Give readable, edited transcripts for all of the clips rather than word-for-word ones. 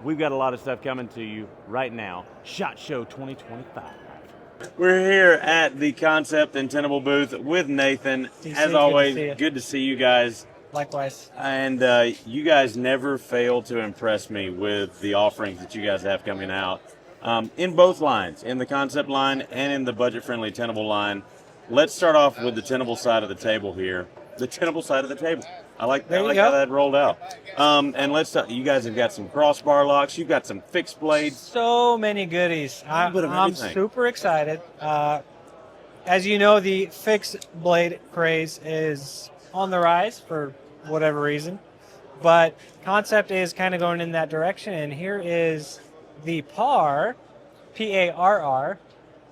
we've got a lot of stuff coming to you right now. SHOT Show 2025. We're here at the Kansept and Tenable booth with Nathan. DC, As always, good to see you guys. Likewise. And you guys never fail to impress me with the offerings that you guys have coming out in both lines, in the Kansept line and in the budget-friendly Tenable line. Let's start off with the Tenable side of the table here. The Tenable side of the table. I like how that rolled out. And let's talk. You guys have got some crossbar locks. You've got some fixed blades. So many goodies. I'm super excited. As you know, the fixed blade craze is on the rise for whatever reason, but Kansept is kind of going in that direction. And here is the PAR, P-A-R-R,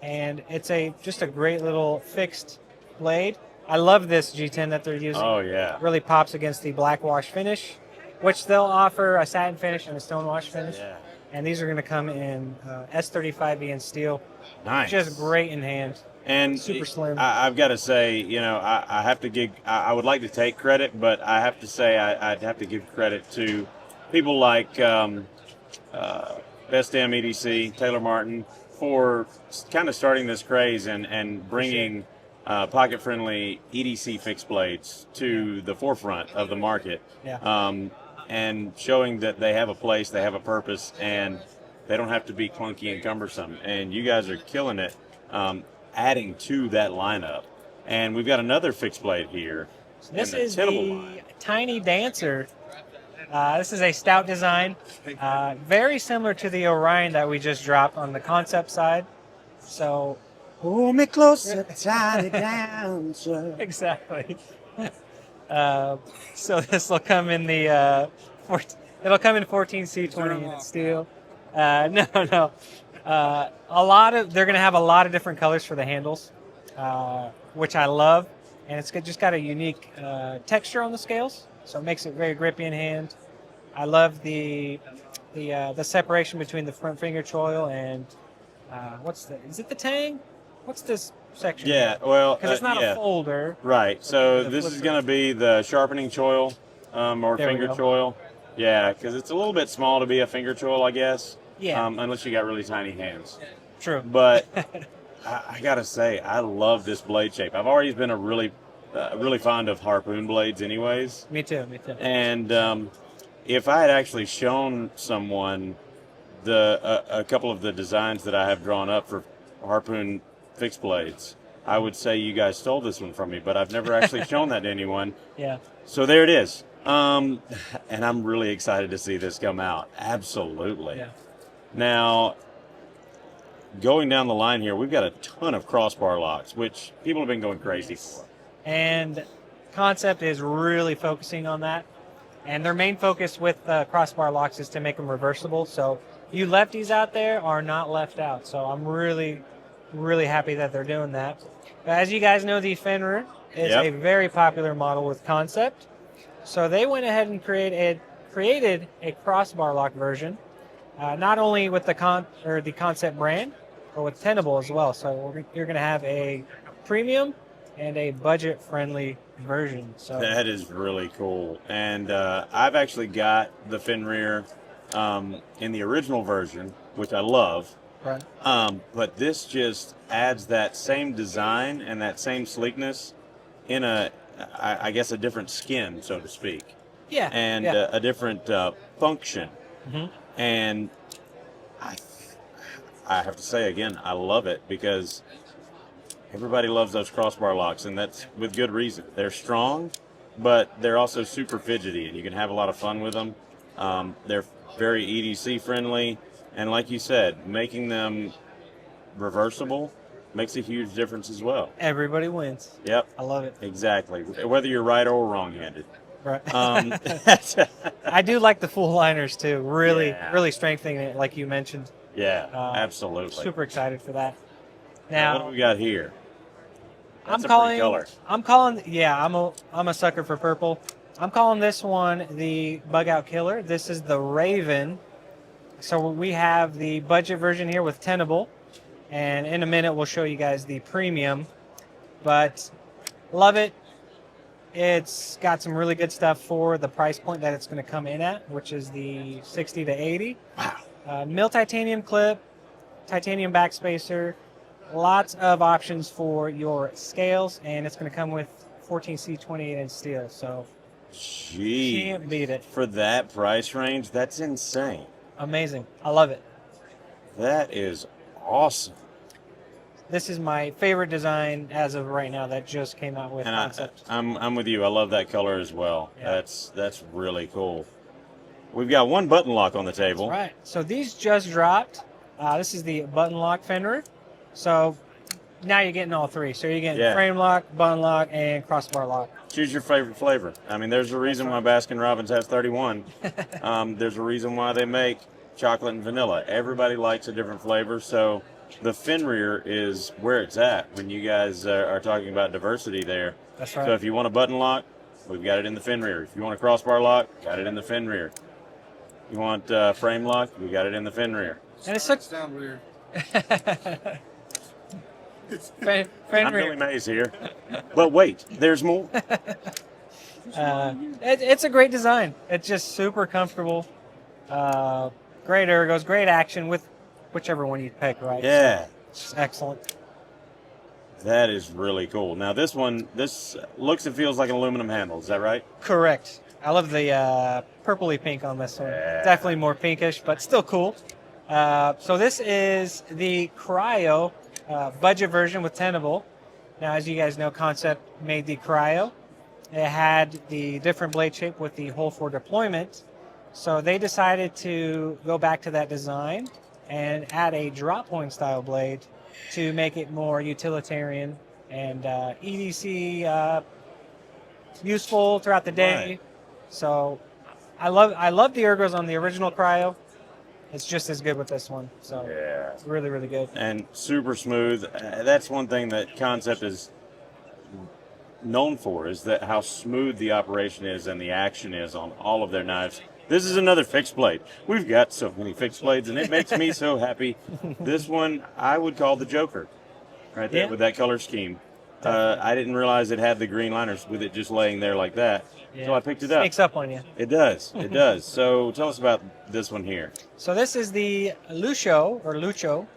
and it's just a great little fixed blade. I love this G10 that they're using. Oh, yeah. It really pops against the black wash finish, which they'll offer a satin finish and a stone wash finish. Yeah. And these are going to come in S35E in steel. Nice. Just great in hand. And super slim. I've got to say, I have to give. I would like to take credit, but I have to say I'd have to give credit to people like Best Damn EDC, Taylor Martin, for kind of starting this craze and bringing pocket-friendly EDC fixed blades to the forefront of the market. Yeah. And showing that they have a place, they have a purpose, and they don't have to be clunky and cumbersome. And you guys are killing it, adding to that lineup. And we've got another fixed blade here. This is the Tiny Dancer. This is a stout design, very similar to the Orion that we just dropped on the Kansept side. So, hold me closer, Tiny Dancer. Exactly. So this will come in the it'll come in 14C20 unit steel. No. They're going to have a lot of different colors for the handles, which I love, and it's just got a unique texture on the scales, so it makes it very grippy in hand. I love the separation between the front finger choil and is it the tang? What's this section? Yeah, well, because it's not a folder. Right. So this is going to be the sharpening choil or finger choil. Yeah, because it's a little bit small to be a finger choil, I guess. Yeah. Unless you got really tiny hands. True. But I gotta say, I love this blade shape. I've always been a really fond of harpoon blades, anyways. Me too. And if I had actually shown someone a couple of the designs that I have drawn up for harpoon fixed blades, I would say you guys stole this one from me, but I've never actually shown that to anyone. Yeah. So there it is. And I'm really excited to see this come out. Absolutely. Yeah. Now, going down the line here, we've got a ton of crossbar locks, which people have been going crazy for. And Kansept is really focusing on that. And their main focus with crossbar locks is to make them reversible. So you lefties out there are not left out. So I'm really happy that they're doing that. As you guys know, the Fenrir is a very popular model with Kansept. So they went ahead and created a crossbar lock version, not only with the Kansept brand, but with Tenable as well. So you're going to have a premium and a budget-friendly version. So that is really cool. And I've actually got the Fenrir in the original version, which I love. Right. But this just adds that same design and that same sleekness in I guess a different skin, so to speak. Yeah. And a different function. Mm-hmm. And I have to say again, I love it because everybody loves those crossbar locks, and that's with good reason. They're strong, but they're also super fidgety, and you can have a lot of fun with them. They're very EDC friendly, and like you said, making them reversible makes a huge difference as well. Everybody wins. Yep. I love it. Exactly. Whether you're right or wrong-handed. Right. I do like the full liners too. Really strengthening it, like you mentioned. Yeah, absolutely. Super excited for that. Now, what do we got here? That's I'm a pretty color. I'm a sucker for purple. I'm calling this one the Bug Out Killer. This is the Raven. So we have the budget version here with Tenable. And in a minute, we'll show you guys the premium. But love it. It's got some really good stuff for the price point that it's going to come in at, which is the 60 to 80. Wow. Mill titanium clip, titanium backspacer, lots of options for your scales, and it's going to come with 14C 28-inch steel. So Gee, can't beat it. for that price range, that's insane. Amazing. I love it. That is awesome. This is my favorite design as of right now that just came out with And Kansept. I'm with you. I love that color as well. Yeah. That's really cool. We've got one button lock on the table. That's right. So these just dropped. This is the button lock fender. So now you're getting all three. So you're getting frame lock, button lock, and crossbar lock. Choose your favorite flavor. I mean, there's a reason why Baskin Robbins has 31. There's a reason why they make chocolate and vanilla. Everybody likes a different flavor, so the fin rear is where it's at when you guys are talking about diversity there. That's right. So if you want a button lock, we've got it in the fin rear. If you want a crossbar lock, got it in the fin rear. You want frame lock, we got it in the fin rear. And it's such down weird. I'm Billy Mays here. But wait, there's more. It's a great design. It's just super comfortable. Great ergos, great action with whichever one you pick, right? Yeah. So it's just excellent. That is really cool. Now this looks and feels like an aluminum handle. Is that right? Correct. I love the purpley pink on this one. Yeah. Definitely more pinkish, but still cool. So this is the Cryo budget version with Tenable. Now, as you guys know, Kansept made the Cryo. It had the different blade shape with the hole for deployment. So they decided to go back to that design and add a drop point style blade to make it more utilitarian and EDC useful throughout the day. Right. So I love the ergos on the original Cryo. It's just as good with this one. So Yeah. it's really, really good. And super smooth. That's one thing that Kansept is known for, is that how smooth the operation is and the action is on all of their knives. This is another fixed blade. We've got so many fixed blades, and it makes me so happy. This one I would call the Joker, right there, with that color scheme. I didn't realize it had the green liners with it just laying there like that, so I picked it up. Sneaks up on you. It does. It does. So tell us about this one here. So this is the Lucho.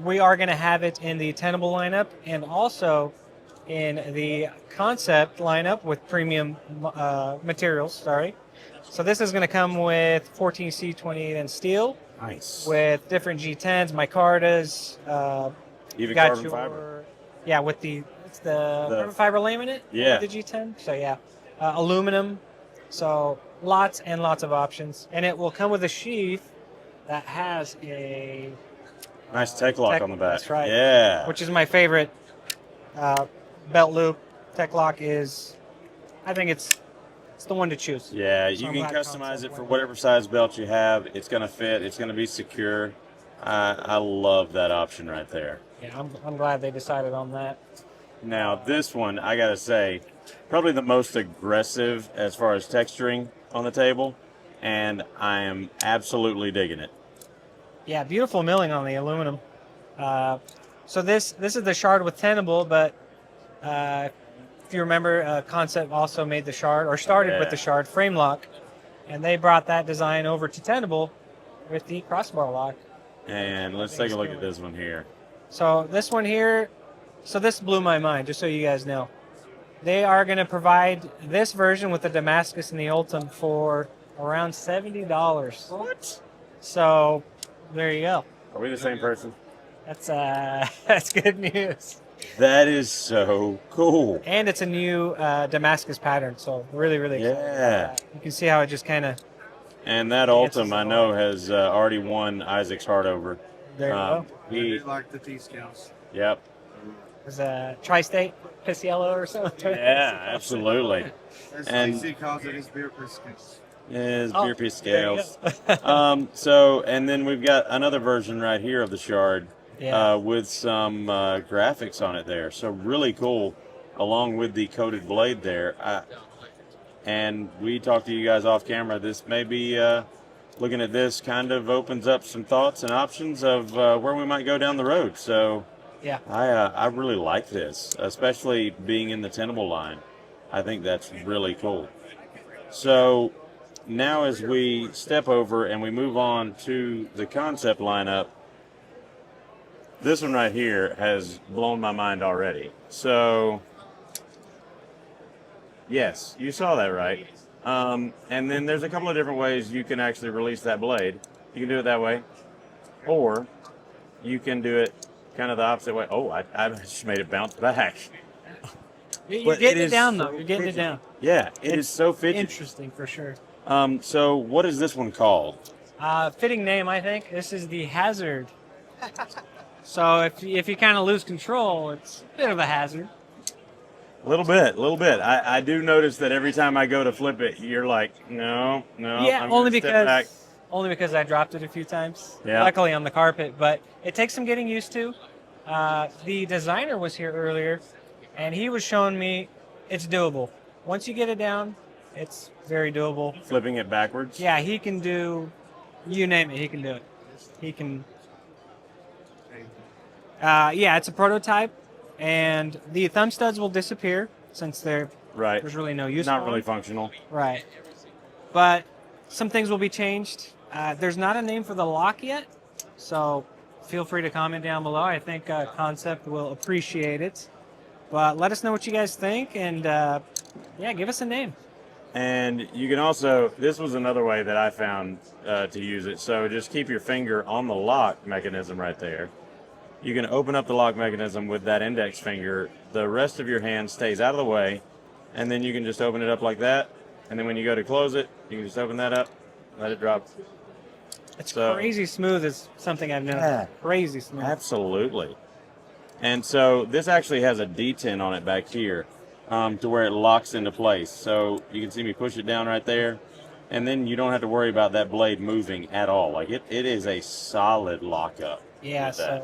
We are going to have it in the Tenable lineup and also in the Kansept lineup with premium materials. So this is going to come with 14C 28-inch steel. Nice. With different G10s, micartas. Even got carbon your, fiber. Yeah, with the carbon fiber laminate. Yeah. With the G10. So yeah, aluminum. So lots and lots of options, and it will come with a sheath that has a Nice tech lock on the back. That's right. Yeah. Which is my favorite belt loop. Tech lock is, I think it's the one to choose. Yeah, So you I'm can glad customize Kansept it for went whatever size belt you have. It's going to fit. It's going to be secure. I love that option right there. Yeah, I'm glad they decided on that. Now, this one, I got to say, probably the most aggressive as far as texturing on the table, and I am absolutely digging it. Yeah, beautiful milling on the aluminum. So this is the shard with Tenable, but if you remember, Kansept also made the shard, or started with the shard frame lock, and they brought that design over to Tenable with the crossbar lock. And let's take a look at this one here. So this one here, so this blew my mind, just so you guys know. They are going to provide this version with the Damascus and the Ultim for around $70. What? So there you go. Are we the same person? That's good news. That is so cool. And it's a new Damascus pattern, so really, really excited about that. You can see how it just kind of... And that Ultim, I know, has already won Isaac's heart over. There you go. I do like the T-scales. Yep. Is a tri-state piss yellow or something? Yeah, absolutely. As And- DC calls it, his beer scales. His Oh, beer piece there you scales. So, and then we've got another version right here of the shard with some graphics on it there. So really cool, along with the coated blade there. And we talked to you guys off camera. This may be, looking at this, kind of opens up some thoughts and options of where we might go down the road. So Yeah. I really like this, especially being in the Tenable line. I think that's really cool. So now as we step over and we move on to the Kansept lineup, this one right here has blown my mind already. So, yes, you saw that right. And then there's a couple of different ways you can actually release that blade. You can do it that way, or you can do it kind of the opposite way. Oh, I just made it bounce back. You're getting it down, though. You're getting it down. Yeah, it is so fidgety. Interesting, for sure. So what is this one called? Fitting name, I think. This is the Hazard. So if you kind of lose control, it's a bit of a hazard. A little bit. I do notice that every time I go to flip it, you're like, no. Yeah, I'm only gonna step back. because I dropped it a few times. Yeah. Luckily on the carpet, but it takes some getting used to. The designer was here earlier, and he was showing me it's doable. Once you get it down, it's very doable. Flipping it backwards? Yeah, he can do, you name it, he can do it. He can. Yeah, it's a prototype, and the thumb studs will disappear since Right. there's really no use Not for really them. functional. Right. But some things will be changed. There's not a name for the lock yet, so feel free to comment down below. I think Kansept will appreciate it. But let us know what you guys think, and yeah, give us a name. And you can also, this was another way that I found to use it. So just keep your finger on the lock mechanism right there. You can open up the lock mechanism with that index finger. The rest of your hand stays out of the way, and then you can just open it up like that. And then when you go to close it, you can just open that up, let it drop. It's crazy smooth is something I've noticed. Yeah. Crazy smooth. Absolutely. And so this actually has a detent on it back here to where it locks into place. So you can see me push it down right there, and then you don't have to worry about that blade moving at all. Like it is a solid lockup. Yeah, with that.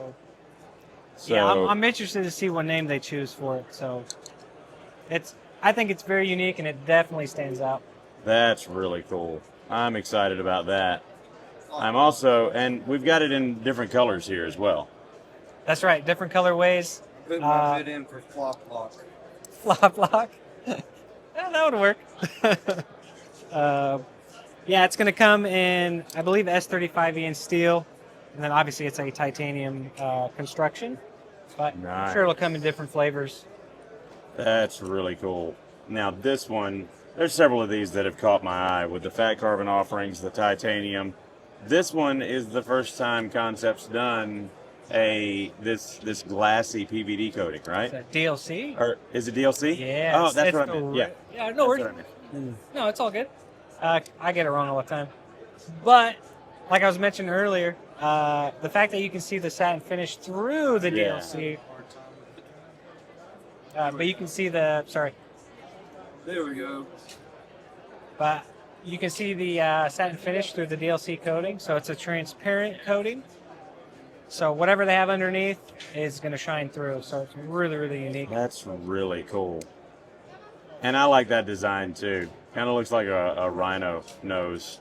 so yeah, I'm interested to see what name they choose for it. So I think it's very unique, and it definitely stands out. That's really cool. I'm excited about that. I'm also, and we've got it in different colors here as well. That's right, different colorways. Put my bid in for flop lock. Flop lock. Yeah, that would work. Yeah, it's going to come in, I believe, S35E in steel, and then obviously it's a titanium construction. But Nice. I'm sure it'll come in different flavors. That's really cool. Now this one, there's several of these that have caught my eye with the fat carbon offerings, the titanium. This one is the first time Kansept's done this glassy PVD coating, right? Is that DLC? Or is it DLC? Yeah. Oh, that's what I meant. Yeah. Yeah, no worries. That's what I meant. No, it's all good. I get it wrong all the time. But, like I was mentioning earlier, the fact that you can see the satin finish through the Yeah. DLC, but you can see the, sorry, There we go. but you can see the satin finish through the DLC coating, so it's a transparent coating. So whatever they have underneath is going to shine through, so it's really, really unique. That's really cool. And I like that design too. Kind of looks like a rhino nose.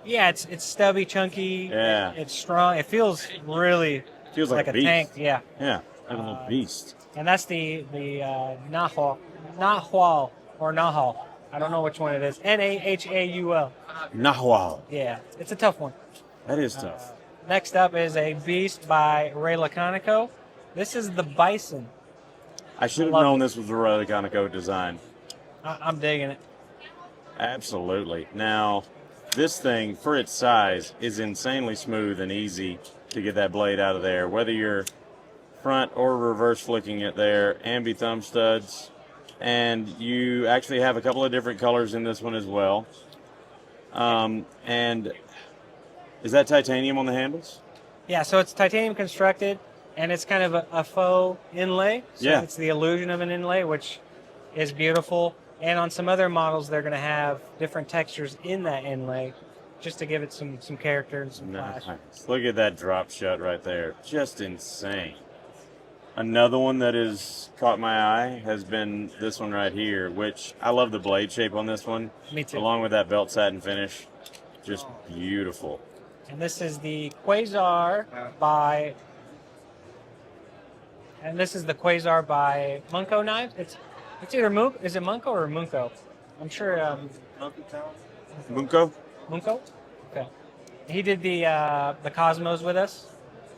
Yeah, it's stubby, chunky. Yeah. It's strong. It feels really Feels like a beast. tank. Yeah. Yeah, like a little beast. And that's the Nahal or Nahal. I don't know which one it is. Nahaul. Nahwal. Yeah, it's a tough one. That is tough. Next up is a Beast by Ray Laconico. This is the Bison. I should have love known this was a Ray Laconico design. I'm digging it. Absolutely. Now, this thing, for its size, is insanely smooth and easy to get that blade out of there. Whether you're front or reverse flicking it there, ambi thumb studs. And you actually have a couple of different colors in this one as well. And is that titanium on the handles? Yeah, so it's titanium constructed, and it's kind of a faux inlay. So Yeah. it's the illusion of an inlay, which is beautiful. And on some other models, they're going to have different textures in that inlay, just to give it some character and some Nice. flash. Look at that drop shut right there. Just insane. Another one that has caught my eye has been this one right here, which I love the blade shape on this one. Me too. Along with that belt satin finish. Just beautiful. And this is the Quasar by... And this is the Quasar by Munko Knives. It's either is it Munko or Munko? I'm sure Bunko? Munko. Okay. He did the Cosmos with us,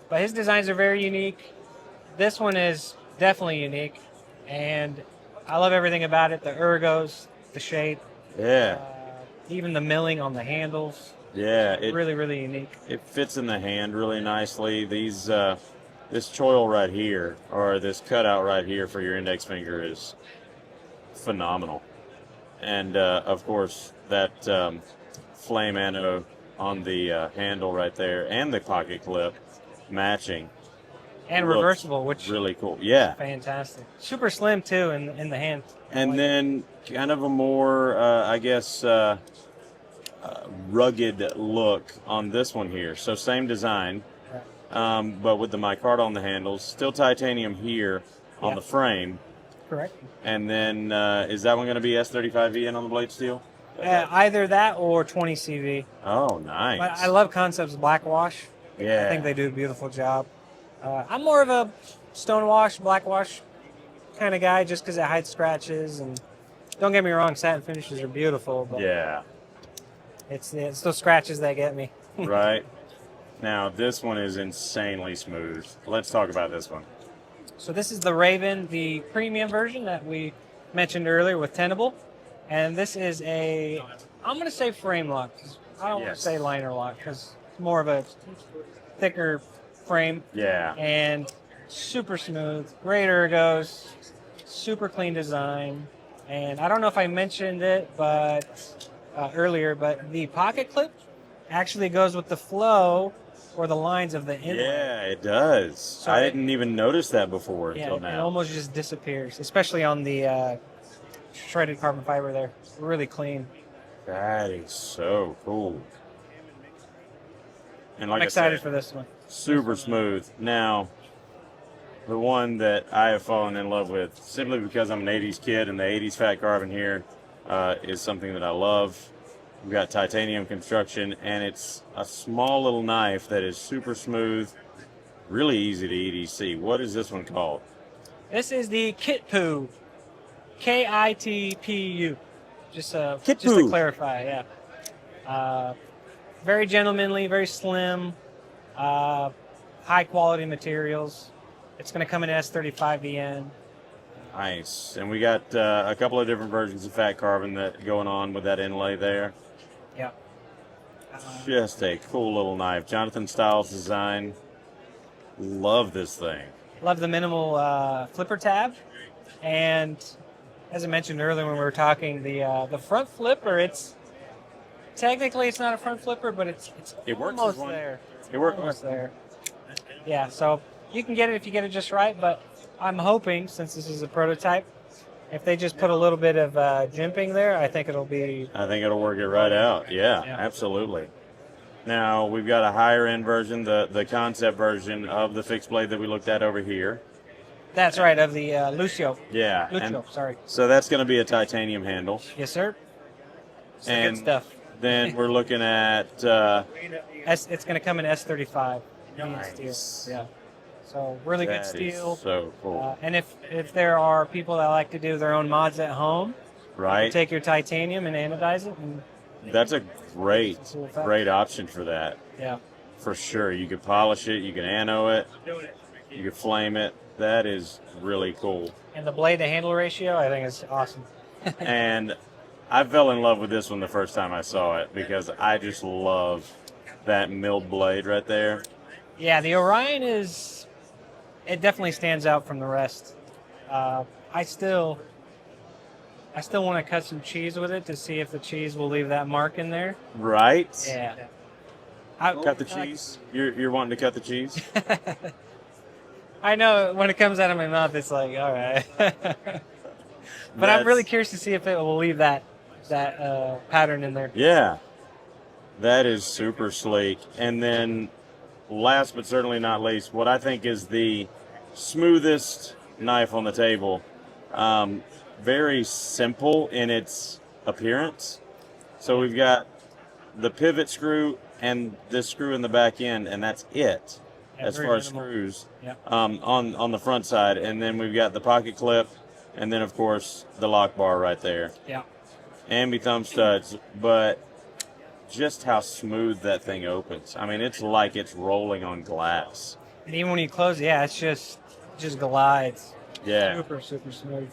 but his designs are very unique. This one is definitely unique, and I love everything about it. The ergos, the shape, Yeah. even the milling on the handles. Yeah. Really, really unique. It fits in the hand really nicely. These this choil right here, or this cutout right here for your index finger, is phenomenal. And of course that flame anode on the handle right there, and the pocket clip matching. And Looks reversible, which really cool. Yeah. fantastic. Super slim too in the hand. And then kind of a more, I guess, rugged look on this one here. So same design, but with the micarta on the handles. Still titanium here on the frame. Correct. And then is that one going to be S35VN on the blade steel? Either that or 20 CV. Oh, nice. But I love Kansept's black wash. Yeah. I think they do a beautiful job. I'm more of a stone wash, black wash kind of guy, just because it hides scratches. And don't get me wrong, satin finishes are beautiful, but Yeah. it's those scratches that get me. Right. Now, this one is insanely smooth. Let's talk about this one. So this is the Raven, the premium version that we mentioned earlier with Tenable. And this is I'm going to say frame lock. I don't want to say liner lock because it's more of a thicker frame. Yeah. And super smooth, great ergos, super clean design. And I don't know if I mentioned it earlier, but the pocket clip actually goes with the flow or the lines of the inlay. Yeah, it does. So I didn't even notice that before until It now. almost just disappears, especially on the shredded carbon fiber there. Really clean. That is so cool. And like I'm I excited said, for this one. super smooth. Now, the one that I have fallen in love with, simply because I'm an 80s kid and the 80s fat carbon here is something that I love. We've got titanium construction, and it's a small little knife that is super smooth, really easy to EDC. What is this one called? This is the Kitpu. Kitpu. Just to clarify, yeah. Very gentlemanly, very slim, high quality materials. It's going to come in S35VN. Nice. And we got a couple of different versions of fat carbon that going on with that inlay there. Yeah. Just a cool little knife. Jonathan Styles design. Love this thing. Love the minimal flipper tab. And as I mentioned earlier when we were talking, the front flipper, it's not a front flipper, but it's It works almost as one. there. It works. Almost there. Yeah, so you can get it if you get it just right, but I'm hoping, since this is a prototype, if they just put a little bit of jimping there, I think it'll work it right out. Yeah, Yeah. absolutely. Now, we've got a higher end version, the Kansept version of the fixed blade that we looked at over here. That's right, of the Lucio. Yeah. Lucio, sorry. So that's going to be a titanium handle. Yes, sir. It's the And good stuff. Then we're looking at... It's going to come in S35. Nice. Steel. Yeah. So really good that is steel. so cool. And if there are people that like to do their own mods at home, Right? take your titanium and anodize it. And, That's a great Cool effect. option for that. yeah. For sure. You could polish it, you can ano it, you could flame it. That is really cool. And the blade to handle ratio, I think is awesome. And I fell in love with this one the first time I saw it because I just love that milled blade right there. Yeah, the Orion it definitely stands out from the rest. I still want to cut some cheese with it to see if the cheese will leave that mark in there. Right? Yeah. Cut the cheese? You're wanting to cut the cheese? I know when it comes out of my mouth, it's like, all right. But I'm really curious to see if it will leave that pattern in there. Yeah. That is super sleek. And then last but certainly not least, what I think is the smoothest knife on the table. Very simple in its appearance. So we've got the pivot screw and this screw in the back end, and that's it Yeah, as very far as minimal. screws Yeah. on the front side. And then we've got the pocket clip And then, of course, the lock bar right there. Yeah. Ambi thumb studs, but just how smooth that thing opens. I mean, it's like it's rolling on glass. And even when you close it, yeah, it's just glides. Yeah. Super, super smooth.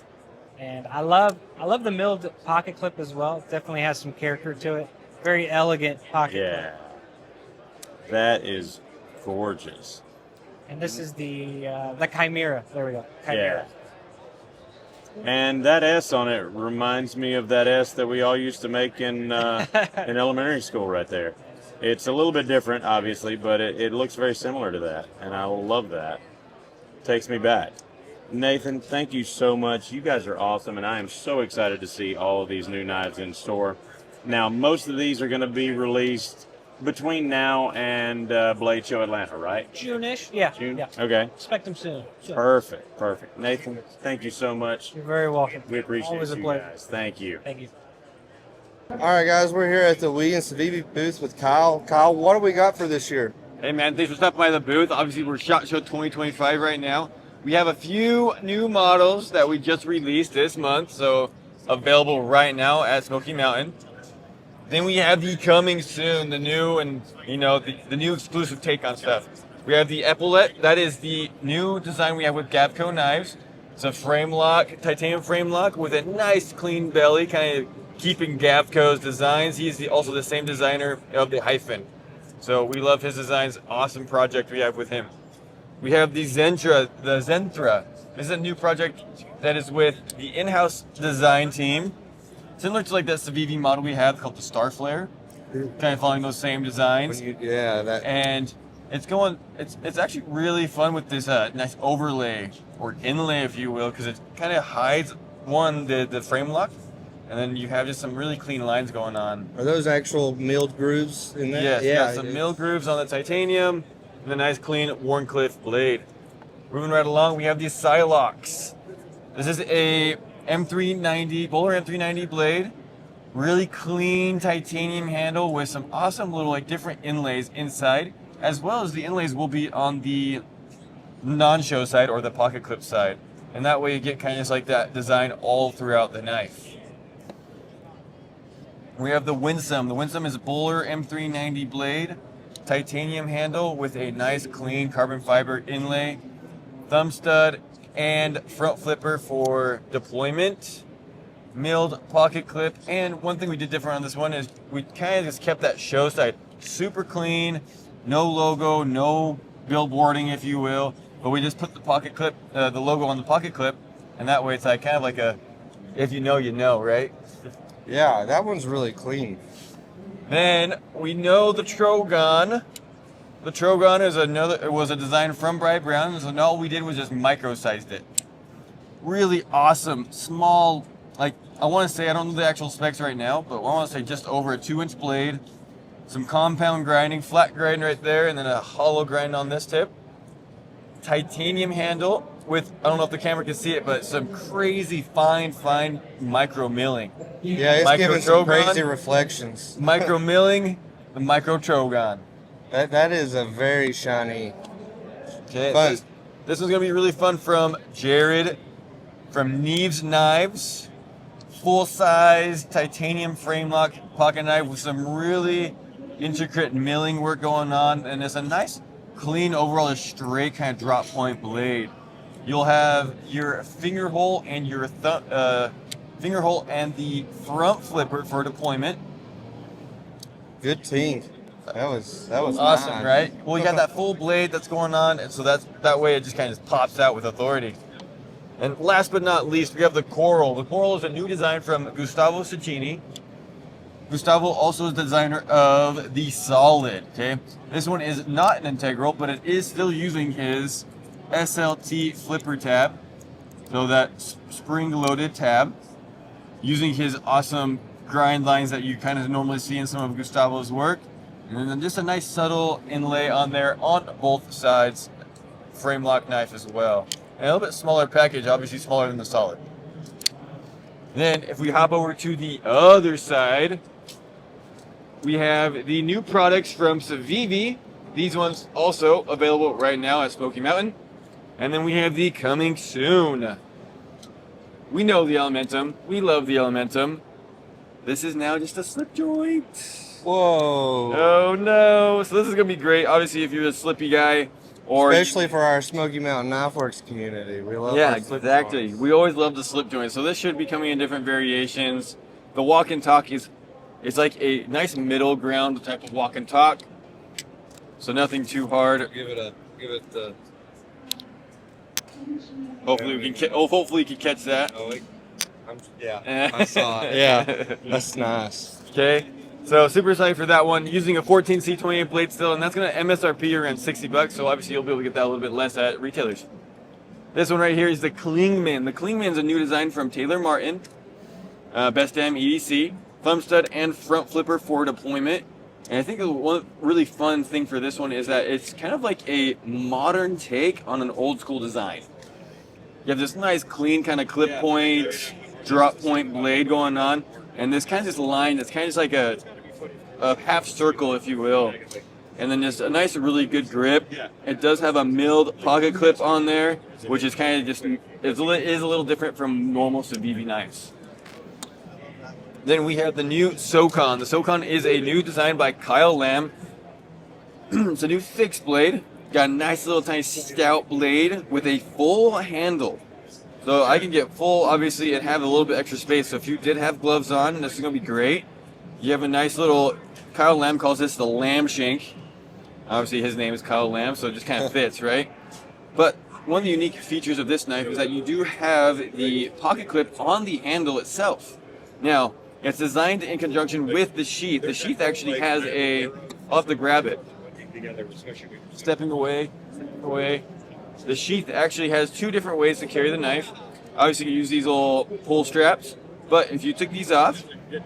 And I love the milled pocket clip as well. It definitely has some character to it. Very elegant pocket Yeah. clip. That is gorgeous. And this is the Chimera. There we go. Chimera. Yeah. And that S on it reminds me of that S that we all used to make in elementary school right there. It's a little bit different, obviously, but it looks very similar to that, and I love that. Takes me back. Nathan, thank you so much. You guys are awesome, and I am so excited to see all of these new knives in store. Now, most of these are going to be released between now and Blade Show Atlanta, right? June-ish? Yeah. June? Yeah. Okay. Expect them soon. Perfect. Nathan, thank you so much. You're very welcome. We appreciate Always a you pleasure. guys. Thank you. Thank you. All right, guys, we're here at the We and Civivi booth with Kyle. Kyle, what do we got for this year? Hey man, thanks for stopping by the booth. Obviously, we're SHOT Show 2025 right now. We have a few new models that we just released this month, so available right now at Smoky Mountain. Then we have the coming soon, the new and the new exclusive take on stuff. We have the Epaulette. That is the new design we have with Gavco knives. It's a frame lock, titanium frame lock with a nice clean belly, kind of keeping Gavco's designs. He's also the same designer of the Hyphen. So we love his designs. Awesome project we have with him. We have the Zentra. This is a new project that is with the in-house design team. Similar to like that Civivi model we have called the Star Flare. Kind of following those same designs. And it's actually really fun with this nice overlay or inlay, if you will, because it kind of hides the frame lock. And then you have just some really clean lines going on. Are those actual milled grooves in there? Yes, got some mill grooves on the titanium and a nice clean Warncliffe blade. Moving right along, we have the Silox. This is a Bowler M390 blade. Really clean titanium handle with some awesome little different inlays inside, as well as the inlays will be on the non-show side or the pocket clip side. And that way you get kind of just like that design all throughout the knife. We have the Winsome. The Winsome is a Bowler M390 blade, titanium handle with a nice clean carbon fiber inlay, thumb stud, and front flipper for deployment, milled pocket clip. And one thing we did different on this one is we kind of just kept that show side super clean, no logo, no billboarding, if you will, but we just put the pocket clip, the logo on the pocket clip, and that way it's like kind of like a, if you know, you know, right? Yeah, that one's really clean. Then we know the Trogon. The Trogon was a design from Bri Brown, so all we did was just micro-sized it. Really awesome, small, I want to say, I don't know the actual specs right now, but I want to say just over a 2-inch blade, some compound grinding, flat grind right there, and then a hollow grind on this tip. Titanium handle with, I don't know if the camera can see it, but some crazy fine micro milling. Yeah, it's giving some crazy reflections. Micro milling, the Micro Trogon. That is a very shiny. Okay, Fun. this one's gonna be really fun from Jared from Neves Knives. Full size titanium frame lock pocket knife with some really intricate milling work going on, and it's a nice clean overall straight kind of drop point blade. You'll have your finger hole and your finger hole and the front flipper for deployment. Good team. That was Awesome, nice. right? Well, you got that full blade that's going on, and so that way it just kind of pops out with authority. And last but not least, we have the Coral. The Coral is a new design from Gustavo Cecchini. Gustavo also is the designer of the Solid, okay? This one is not an integral, but it is still using his SLT flipper tab, so that spring-loaded tab, using his awesome grind lines that you kind of normally see in some of Gustavo's work. And then just a nice subtle inlay on there on both sides, frame lock knife as well. And a little bit smaller package, obviously smaller than the Solid. Then if we hop over to the other side, we have the new products from Civivi. These ones also available right now at Smoky Mountain. And then we have the coming soon. We know the Elementum. We love the Elementum. This is now just a slip joint. Whoa. Oh no. So this is going to be great. Obviously, if you're a slippy guy or... Especially for our Smoky Mountain Knife Works community. We love Yeah, our slip exactly. joints. We always love the slip joint. So this should be coming in different variations. The walk and talk is it's like a nice middle ground type of walk and talk. So nothing too hard. Give it the. Hopefully we can hopefully you can catch that. Oh, yeah. I saw it. Yeah, that's nice. Okay. So super excited for that one. Using a 14C28 blade still, and that's gonna MSRP around $60. So obviously you'll be able to get that a little bit less at retailers. This one right here is the Klingman. The Klingman is a new design from Taylor Martin. Best damn EDC, thumb stud and front flipper for deployment. And I think one really fun thing for this one is that it's kind of like a modern take on an old school design. You have this nice clean kind of clip point, drop point blade going on, and this kind of just line that's kind of just like a half circle, if you will. And then just a nice, really good grip. It does have a milled pocket clip on there, which is kind of just, is a little different from normal Civivi knives. Then we have the new SOCON. The SOCON is a new design by Kyle Lamb. It's a new fixed blade. Got a nice little tiny stout blade with a full handle. So I can get full, obviously, and have a little bit extra space. So if you did have gloves on, this is going to be great. You have a nice little, Kyle Lamb calls this the lamb shank. Obviously his name is Kyle Lamb, so it just kind of fits, right? But one of the unique features of this knife is that you do have the pocket clip on the handle itself. Now, it's designed in conjunction with the sheath. The sheath actually has a, I'll have to grab it. Stepping away. The sheath actually has two different ways to carry the knife. Obviously you use these little pull straps, but if you took these off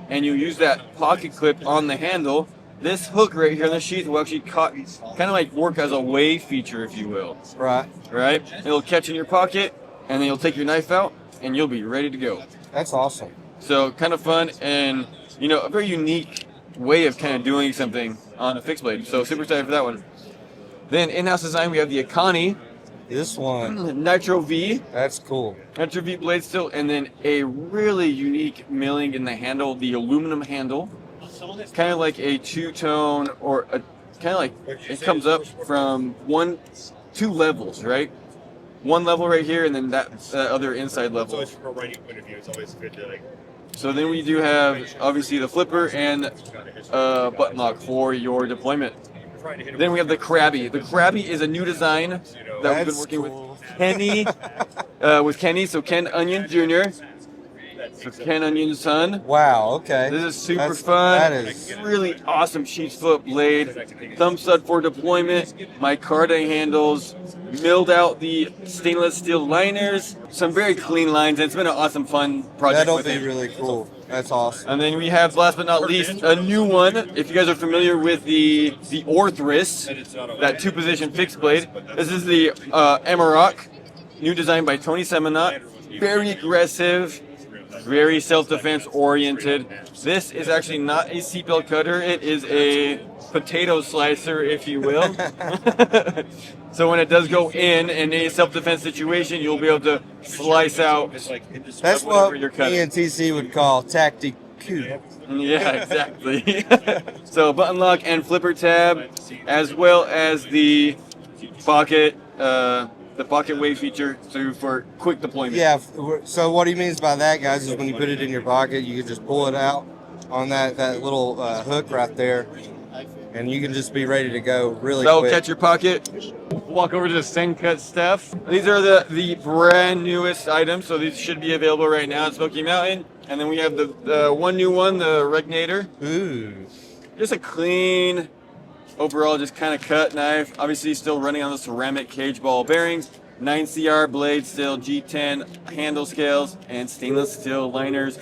and you use that pocket clip on the handle, this hook right here in the sheath will actually kind of like work as a wave feature, if you will. Right. Right? It'll catch in your pocket, and then you'll take your knife out, and you'll be ready to go. That's awesome. So kind of fun, and you know, a very unique way of kind of doing something on a fixed blade. So super excited for that one. Then in-house design, we have the Akani This one, Nitro V. that's cool. Nitro V blade still, and then a really unique milling in the handle, the aluminum handle. It's kind of like a two-tone, or a kind of like it comes up from two levels, right? One level right here, and then that other inside level. It's always from a writing point of view. It's always good to like. So then we do have obviously the flipper and button lock for your deployment. Then we have the Krabby. The Krabby is a new design that we've been That's working cool. with Kenny. So Ken Onion Jr. So Ken Onion's son. Wow, okay. This is super That's- fun. that is- Really awesome sheath foot blade. Thumb stud for deployment. Micarta handles. Milled out the stainless steel liners. Some very clean lines. It's been an awesome, fun project. That'll with be it. really cool. That's awesome. And then we have, last but not least, a new one. If you guys are familiar with the Orthris, that two-position fixed blade, this is the Amarok, new design by Tony Seminot. Very aggressive, very self-defense oriented. This is actually not a seatbelt cutter. It is a potato slicer, if you will. So when it does go in a self-defense situation, you'll be able to slice out. That's whatever what you're cutting. ENTC would call tactic coup. Yeah, exactly. So button lock and flipper tab, as well as the pocket wave feature for quick deployment. Yeah, so what he means by that, guys, is when you put it in your pocket, you can just pull it out on that little hook right there, and you can just be ready to go really That'll quick. catch your pocket. Walk over to the Sencut stuff. These are the brand newest items, so these should be available right now at Smoky Mountain. And then we have the one new one, the Regnator. Ooh. Just a clean, overall just kind of cut knife. Obviously still running on the ceramic cage ball bearings. 9CR blade still, G10 handle scales, and stainless steel liners.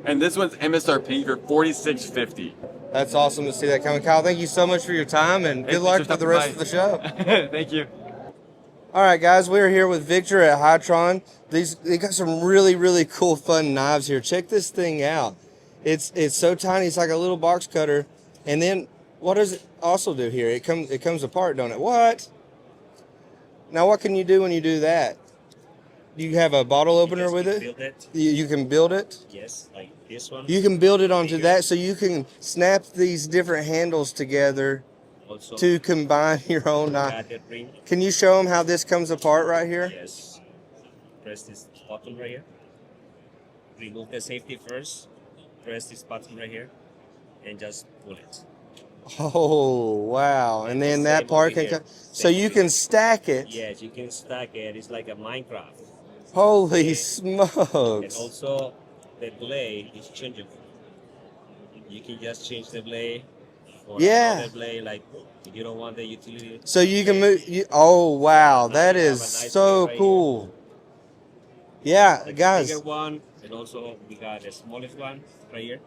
And this one's MSRP for $46.50. That's awesome to see that coming. Kyle, thank you so much for your time, and good luck with the rest of the show. Thank you. All right, guys, we're here with Victor at Hytron. They got some really, really cool, fun knives here. Check this thing out. It's so tiny. It's like a little box cutter. And then what does it also do here? It comes apart, don't it? What? Now, what can you do when you do that? you have a bottle opener with it? Build it. You can build it? Yes, like this one. You can build it onto Bigger. that, so you can snap these different handles together Also, to combine your own knife. added ring. Can you show them how this comes apart right here? Yes. Press this button right here. Remove the safety first. Press this button right here, and just pull it. Oh, wow. And then that Same part over can here. come. So you can stack it. Yes, you can stack it. It's like a Minecraft. Holy And smokes. also, the blade is changeable. You can just change the blade or Yeah. another blade. Like if you don't want the utility. So you can move. Oh, wow. That You have is a nice so blade right cool. Yeah, Like guys. the bigger one, and also we got the smallest one right here.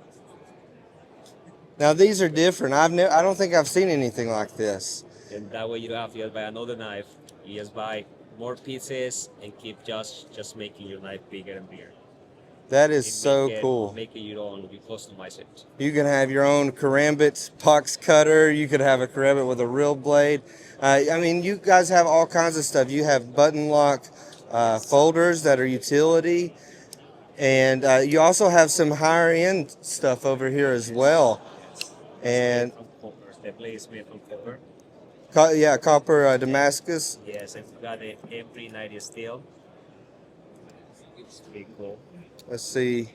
Now these are different. I don't think I've seen anything like this. And that way you don't have to just buy another knife. You just buy more pieces and keep just making your knife bigger and bigger. That is And so make it- cool. Make it your own. You customize it. You can have your own karambit pox cutter. You could have a karambit with a real blade. I mean, you guys have all kinds of stuff. You have button lock folders that are utility. And you also have some higher end stuff over here as well. And From copper. The blade is made from copper. yeah, copper Damascus. Yes, and we got the M390 steel. It's pretty cool. Let's see.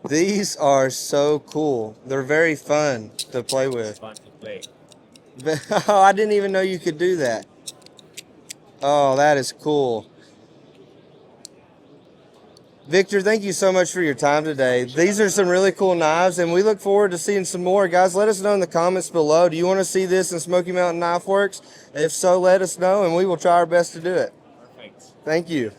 These are so cool. They're very fun to play It's with. fun to play. Oh, I didn't even know you could do that. Oh, that is cool. Victor, thank you so much for your time today. These are some really cool knives, and we look forward to seeing some more. Guys, let us know in the comments below. Do you want to see this in Smoky Mountain Knife Works? If so, let us know, and we will try our best to do it. Perfect. Thank you.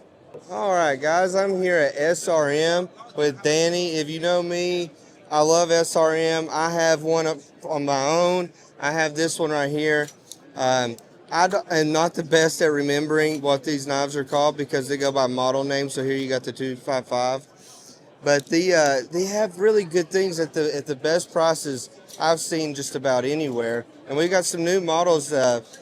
All right, guys, I'm here at SRM with Danny. If you know me, I love SRM. I have one up on my own. I have this one right here. I am not the best at remembering what these knives are called because they go by model name. So here you got the 255. But they have really good things at the best prices I've seen just about anywhere. And we got some new models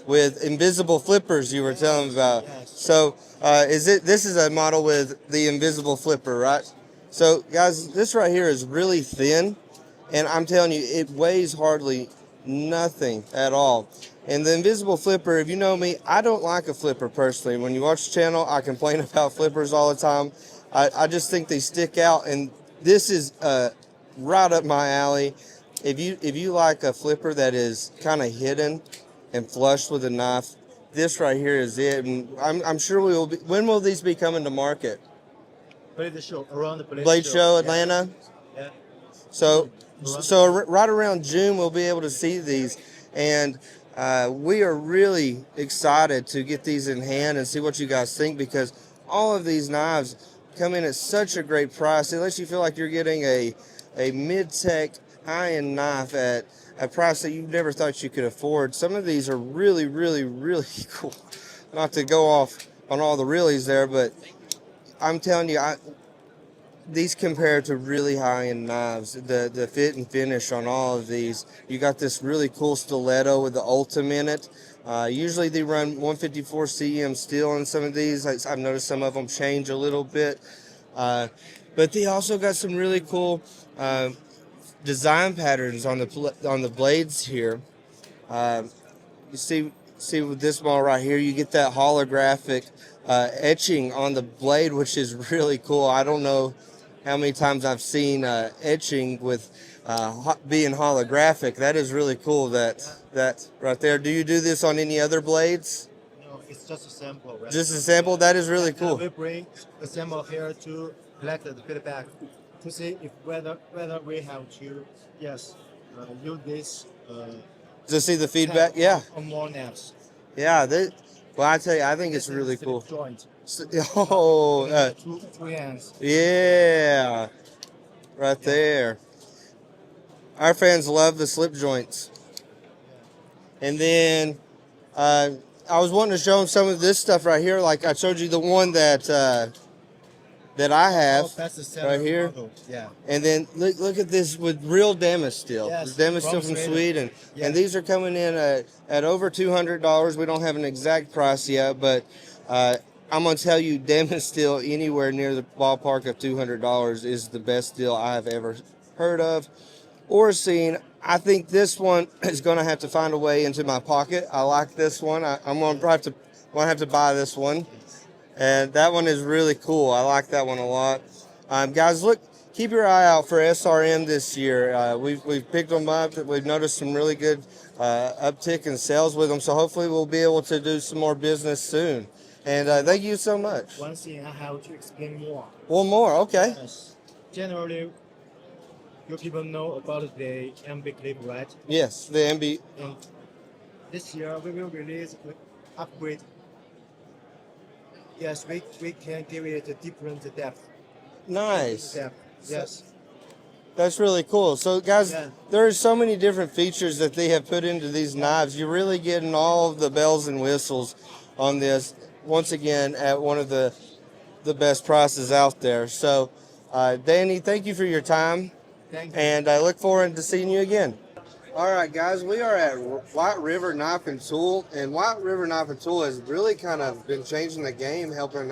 with invisible flippers you were telling me about. So this is a model with the invisible flipper, right? So guys, this right here is really thin, and I'm telling you, it weighs hardly nothing at all. And the invisible flipper, if you know me, I don't like a flipper personally. When you watch the channel, I complain about flippers all the time. I just think they stick out, and this is right up my alley. If you like a flipper that is kind of hidden and flush with a knife, this right here is it. And I'm sure we will be. When will these be coming to market? Blade show around the Blade Show Atlanta. Yeah. So right around June we'll be able to see these, and we are really excited to get these in hand and see what you guys think, because all of these knives come in at such a great price. It lets you feel like you're getting a mid-tech high-end knife at a price that you never thought you could afford. Some of these are really, really, really cool. Not to go off on all the reallys there, but I'm telling you, these compare to really high-end knives. The fit and finish on all of these. You got this really cool stiletto with the Ultim in it. Usually they run 154 CM steel on some of these. I've noticed some of them change a little bit. But they also got some really cool design patterns on the blades here. You see with this model right here, you get that holographic etching on the blade, which is really cool. I don't know how many times I've seen etching with being holographic. That is really cool. That right there. Do you do this on any other blades? No, it's just a sample. Right? Just a sample. That is really cool. We bring the sample here to collect the feedback to see if whether we have to use this. To see the feedback. Yeah. On more naps. Yeah. Well, I tell you, I think it's really cool. Joint. Oh. Two hands. Yeah. Right there. Our fans love the slip joints. And then I was wanting to show them some of this stuff right here. Like I showed you the one that I have That's the right here. model. Yeah. And then look at this with real Damas steel. Yes, Damas steel from from Sweden. Sweden. Yeah. And these are coming in at over $200. We don't have an exact price yet, but I'm gonna tell you, Demon Steel anywhere near the ballpark of $200 is the best deal I've ever heard of or seen. I think this one is gonna have to find a way into my pocket. I like this one. I'm gonna have to buy this one, and that one is really cool. I like that one a lot. Guys, look, keep your eye out for SRM this year. We've picked them up. We've noticed some really good uptick in sales with them. So hopefully we'll be able to do some more business soon. And thank you so much. One thing I have to explain more. One more, okay. Yes. Generally, you people know about the MB clip, right? Yes, the MB. And this year we will release the upgrade. Yes, we can give it a different depth. Nice. Depth. Yes. That's really cool. So, guys, Yeah. there are so many different features that they have put into these knives. You're really getting all of the bells and whistles on this. Once again, at one of the best prices out there. So, Danny, thank you for your time. Thank you. And I look forward to seeing you again. All right, guys, we are at White River Knife and Tool, and White River Knife and Tool has really kind of been changing the game, helping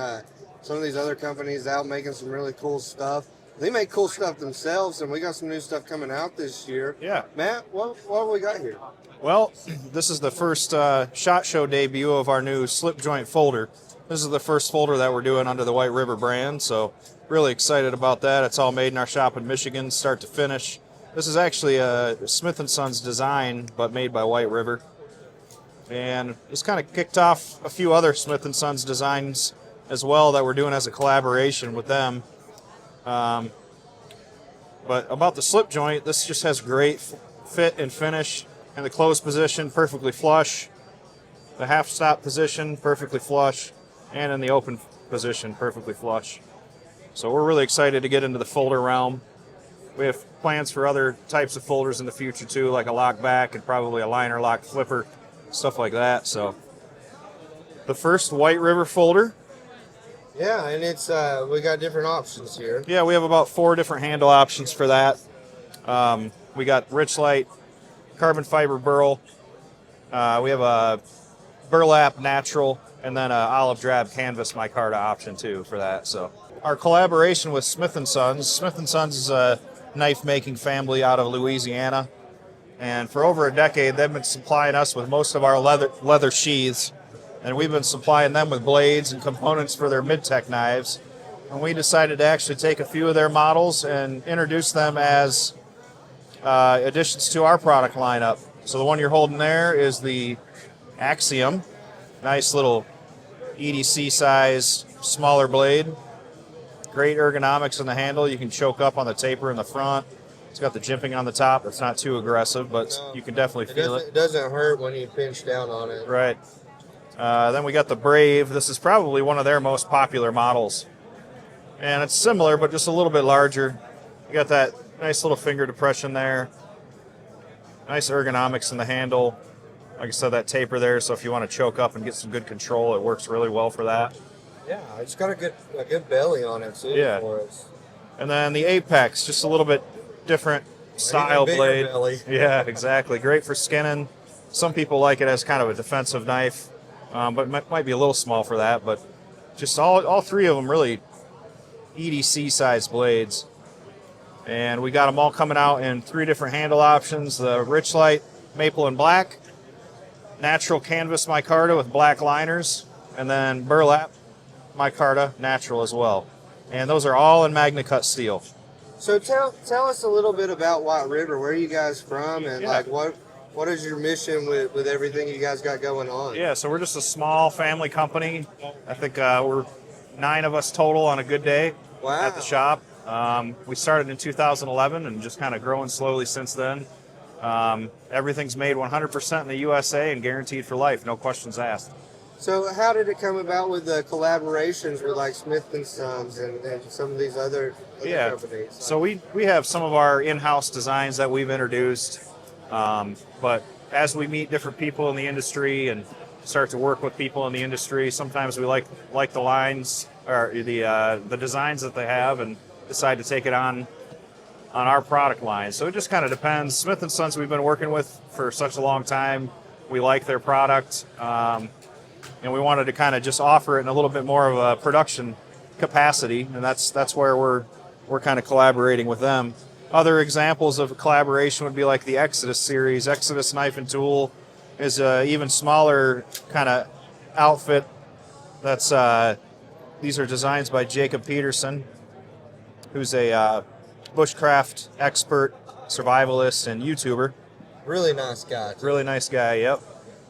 some of these other companies out, making some really cool stuff. They make cool stuff themselves, and we got some new stuff coming out this year. Yeah. Matt, what have we got here? Well, this is the first SHOT Show debut of our new slip joint folder. This is the first folder that we're doing under the White River brand, so really excited about that. It's all made in our shop in Michigan, start to finish. This is actually a Smith & Son's design, but made by White River. And it's kind of kicked off a few other Smith & Son's designs as well that we're doing as a collaboration with them. But about the slip joint, this just has great fit and finish. In the closed position, perfectly flush. The half stop position, perfectly flush. And in the open position, perfectly flush. So we're really excited to get into the folder realm. We have plans for other types of folders in the future too, like a lock back and probably a liner lock flipper, stuff like that. So the first White River folder. Yeah, and it's we got different options here. Yeah, we have about 4 different handle options for that. We got Richlight, carbon fiber burl. We have a burlap natural, and then a olive drab canvas micarta option too for that. So our collaboration with Smith & Sons. Smith & Sons is a knife making family out of Louisiana, and for over a decade they've been supplying us with most of our leather sheaths, and we've been supplying them with blades and components for their mid-tech knives. And we decided to actually take a few of their models and introduce them as additions to our product lineup. So the one you're holding there is the Axiom, nice little EDC size, smaller blade. Great ergonomics in the handle. You can choke up on the taper in the front. It's got the jimping on the top. It's not too aggressive, but you can definitely feel it. It doesn't hurt when you pinch down on it. Right. Then we got the Brave. This is probably one of their most popular models. And it's similar, but just a little bit larger. You got that nice little finger depression there. Nice ergonomics in the handle. Like I said, that taper there, so if you want to choke up and get some good control, it works really well for that. Yeah, it's got a good belly on it too. Yeah. For us. And then the Apex, just a little bit different style Bigger blade. belly. Yeah, exactly. Great for skinning. Some people like it as kind of a defensive knife, but it might be a little small for that. But just all 3 of them really EDC size blades. And we got them all coming out in 3 different handle options: the Richlight Maple and Black, Natural Canvas Micarta with black liners, and then Burlap Micarta Natural as well. And those are all in Magna Cut steel. So tell us a little bit about White River. Where are you guys from, and Yeah. like what is your mission with everything you guys got going on? Yeah, so we're just a small family company. I think we're 9 of us total on a good day at the shop. We started in 2011 and just kind of growing slowly since then. Everything's made 100% in the USA and guaranteed for life, no questions asked. So how did it come about with the collaborations with like Smith & Sons and some of these other companies? So we have some of our in-house designs that we've introduced, but as we meet different people in the industry and start to work with people in the industry, sometimes we like the lines or the designs that they have and decide to take it on our product line. So it just kind of depends. Smith & Sons we've been working with for such a long time. We like their product. and we wanted to kind of just offer it in a little bit more of a production capacity, and that's where we're kind of collaborating with them. Other examples of collaboration would be like the Exodus series. Exodus Knife and Tool is a even smaller kind of outfit. That's these are designs by Jacob Peterson, who's a bushcraft expert, survivalist, and YouTuber. Really nice guy. Really nice guy, yep.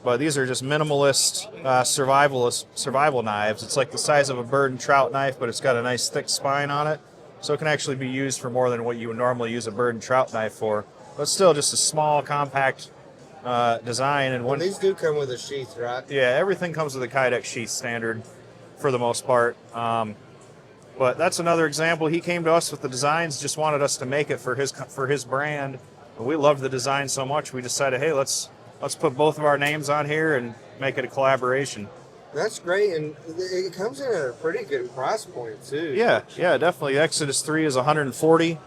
But these are just minimalist survival knives. It's like the size of a bird and trout knife, but it's got a nice thick spine on it. So it can actually be used for more than what you would normally use a bird and trout knife for. But still just a small, compact design. And these do come with a sheath, right? Yeah, everything comes with a Kydex sheath standard for the most part. But that's another example. He came to us with the designs, just wanted us to make it for his brand. And we loved the design so much, we decided, hey, let's put both of our names on here and make it a collaboration. That's great, and it comes in at a pretty good price point too. Yeah, definitely. Exodus 3 is $140.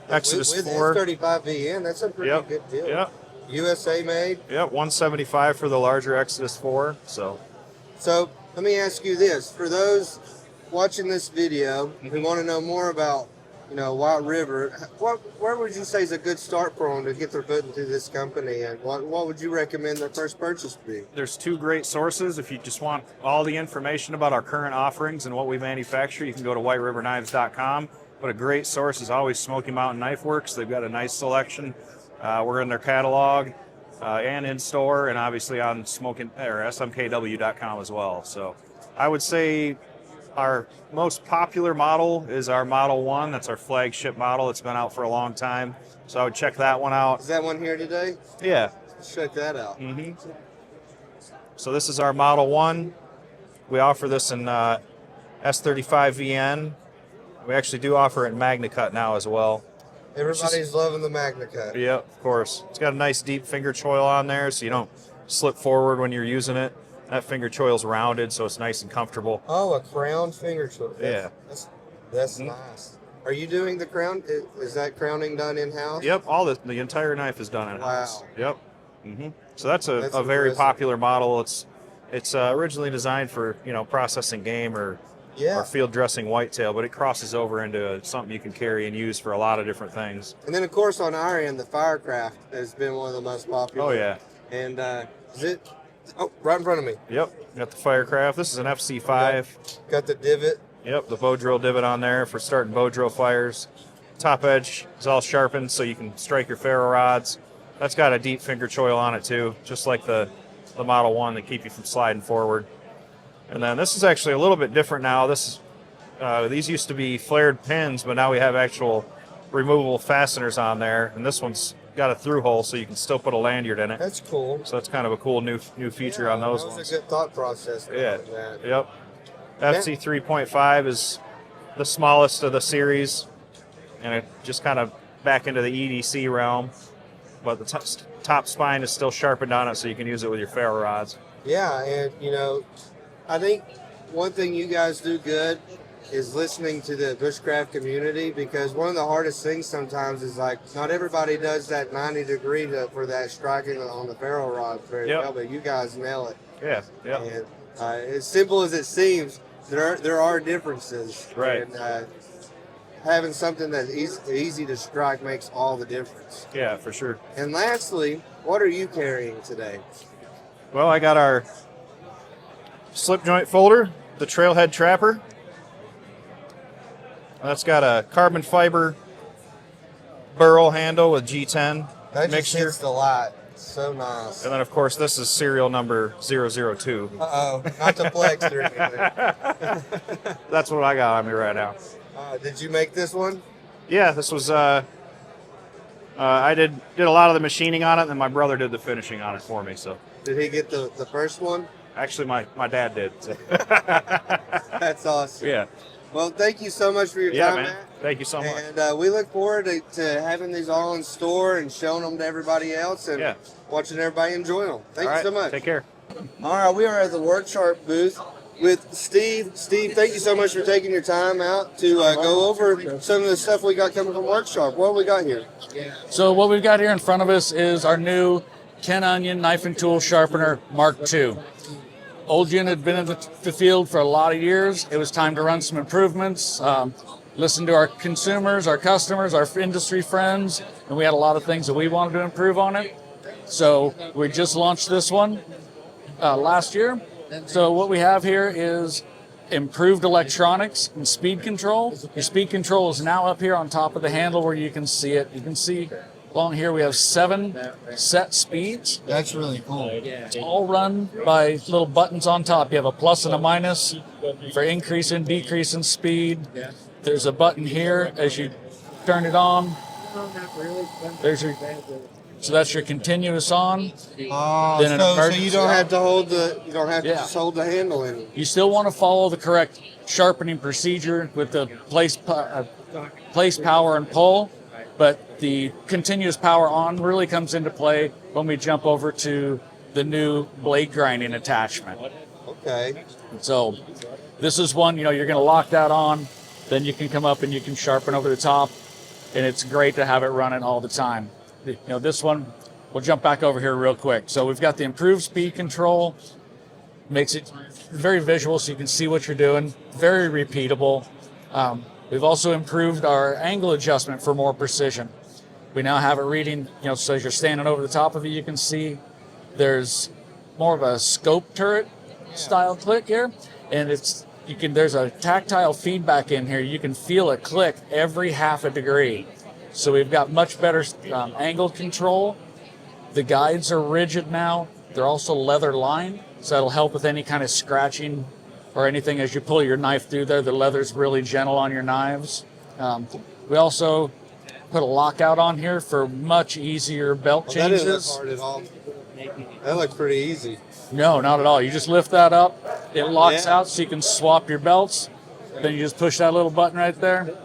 Exodus with 4 F-35 VN, that's a pretty good deal. Yep. USA made. Yep, $175 for the larger Exodus 4. So let me ask you this: for those watching this video who want to know more about, White River, where would you say is a good start for them to get their foot into this company, and what would you recommend their first purchase be? There's two great sources. If you just want all the information about our current offerings and what we manufacture, you can go to whiterivernifes.com. But a great source is always Smoky Mountain Knife Works. They've got a nice selection. We're in their catalog and in store, and obviously on smkw.com as well. So I would say our most popular model is our Model 1. That's our flagship model. It's been out for a long time. So I would check that one out. Is that one here today? Yeah. Let's check that out. Mm-hmm. So this is our Model 1. We offer this in S35 VN. We actually do offer it in Magna Cut now as well. Everybody's loving the Magna Cut. Yeah, of course. It's got a nice deep finger choil on there so you don't slip forward when you're using it. That finger choil's rounded, so it's nice and comfortable. Oh, a crowned finger choil. That's Mm-hmm. nice. Are you doing the crown? Is that crowning done in-house? Yep, the entire knife is done in-house. Wow. Yep. Mm-hmm. So that's a very impressive. popular model. It's originally designed for processing game or field dressing whitetail, but it crosses over into something you can carry and use for a lot of different things. And then, of course, on our end, the Firecraft has been one of the most popular. Oh, yeah. And is it... Oh, right in front of me. Yep, got the Firecraft. This is an FC5. Got the divot. Yep, the bow drill divot on there for starting bow drill fires. Top edge is all sharpened so you can strike your ferro rods. That's got a deep finger choil on it too, just like the Model 1 that keep you from sliding forward. And then this is actually a little bit different now. These used to be flared pins, but now we have actual removable fasteners on there. And this one's got a through hole so you can still put a lanyard in it. That's cool. So that's kind of a cool new feature on those ones. That was a good thought process. Yeah. That. Yep. FC 3.5 is the smallest of the series, and it just kind of back into the EDC realm. But the top spine is still sharpened on it, so you can use it with your ferro rods. Yeah, and I think one thing you guys do good is listening to the bushcraft community, because one of the hardest things sometimes is like not everybody does that 90 degree for that striking on the ferro rod very well, but you guys nail it. Yeah, yeah. And as simple as it seems, there are differences. Right. And having something that's easy to strike makes all the difference. Yeah, for sure. And lastly, what are you carrying today? Well, I got our slip joint folder, the Trailhead Trapper. That's got a carbon fiber burl handle with G10 That mixture. just hits the light. So nice. And then, of course, this is serial number 002. Uh-oh, not to flex or anything. That's what I got on me right now. Did you make this one? Yeah, this was, I did a lot of the machining on it, and then my brother did the finishing on it for me. So Did he get the first one? actually, my dad did. So. That's awesome. Yeah. Well, thank you so much for your Yeah, time, man. Matt. Thank you so much. And we look forward to having these all in store and showing them to everybody else and watching everybody enjoy them. Thank you so much. Take care. All right, we are at the Worksharp booth with Steve. Steve, thank you so much for taking your time out to go over some of the stuff we got coming from Worksharp. What have we got here? So what we've got here in front of us is our new Ken Onion Knife and Tool Sharpener Mark II. Old unit had been in the field for a lot of years. It was time to run some improvements, listen to our consumers, our customers, our industry friends, and we had a lot of things that we wanted to improve on it. So we just launched this one last year. So what we have here is improved electronics and speed control. Your speed control is now up here on top of the handle where you can see it. You can see along here we have 7 set speeds. That's really cool. It's all run by little buttons on top. You have a plus and a minus for increase and decrease in speed. There's a button here as you turn it on. So that's your continuous on. Oh, Then an so you emergency don't on. have to hold the, you don't have to Yeah. just hold the handle in it. You still want to follow the correct sharpening procedure with the place power and pull, but the continuous power on really comes into play when we jump over to the new blade grinding attachment. Okay. So this is one, you're going to lock that on, then you can come up and you can sharpen over the top, and it's great to have it running all the time. This one, we'll jump back over here real quick. So we've got the improved speed control, makes it very visual so you can see what you're doing, very repeatable. We've also improved our angle adjustment for more precision. We now have it reading, so as you're standing over the top of it, you can see there's more of a scope turret style click here, and there's a tactile feedback in here. You can feel it click every half a degree. So we've got much better angle control. The guides are rigid now. They're also leather lined, so that'll help with any kind of scratching or anything as you pull your knife through there. The leather's really gentle on your knives. We also put a lockout on here for much easier belt That changes. isn't hard at all. That looked pretty easy. No, not at all. You just lift that up, it locks out so you can swap your belts. Then you just push that little button right there,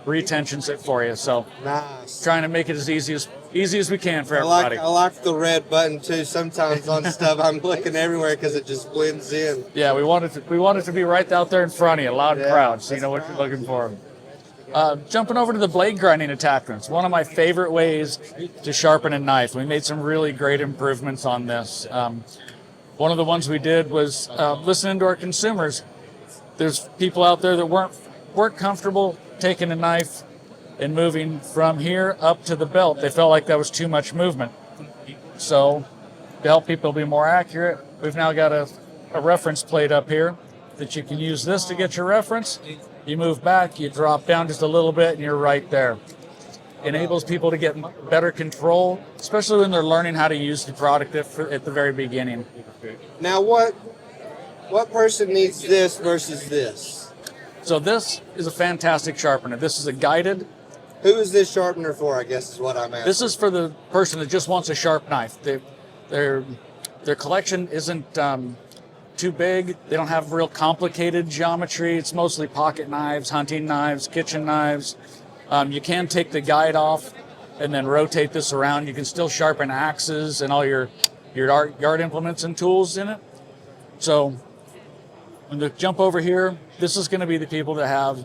retensions it for you. So Nice. trying to make it as easy as we can for I everybody. like the red button too. Sometimes on stuff I'm looking everywhere because it just blends in. Yeah, we want it to be right out there in front of you, loud and Yeah, proud, so you know what you're looking for. Jumping over to the blade grinding attachments, one of my favorite ways to sharpen a knife. We made some really great improvements on this. One of the ones we did was listening to our consumers. There's people out there that weren't comfortable taking a knife and moving from here up to the belt. They felt like that was too much movement. So to help people be more accurate, we've now got a reference plate up here that you can use this to get your reference. You move back, you drop down just a little bit, and you're right there. Enables people to get better control, especially when they're learning how to use the product at the very beginning. Now, what person needs this versus this? So this is a fantastic sharpener. This is a guided. Who is this sharpener for, I guess is what I'm asking. This is for the person that just wants a sharp knife. Their collection isn't too big. They don't have real complicated geometry. It's mostly pocket knives, hunting knives, kitchen knives. You can take the guide off and then rotate this around. You can still sharpen axes and all your yard implements and tools in it. So when they jump over here, this is going to be the people that have,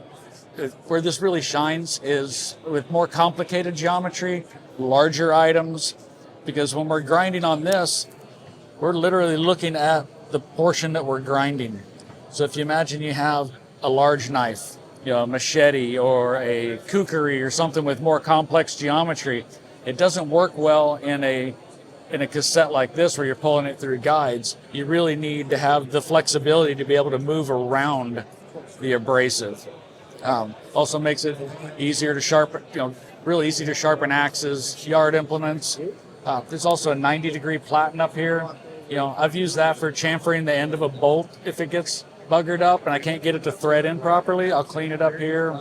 where this really shines is with more complicated geometry, larger items, because when we're grinding on this, we're literally looking at the portion that we're grinding. So if you imagine you have a large knife, a machete or a kukri or something with more complex geometry, it doesn't work well in a cassette like this where you're pulling it through guides. You really need to have the flexibility to be able to move around the abrasive. Also makes it easier to sharpen, really easy to sharpen axes, yard implements. There's also a 90-degree platen up here. I've used that for chamfering the end of a bolt if it gets buggered up and I can't get it to thread in properly. I'll clean it up here.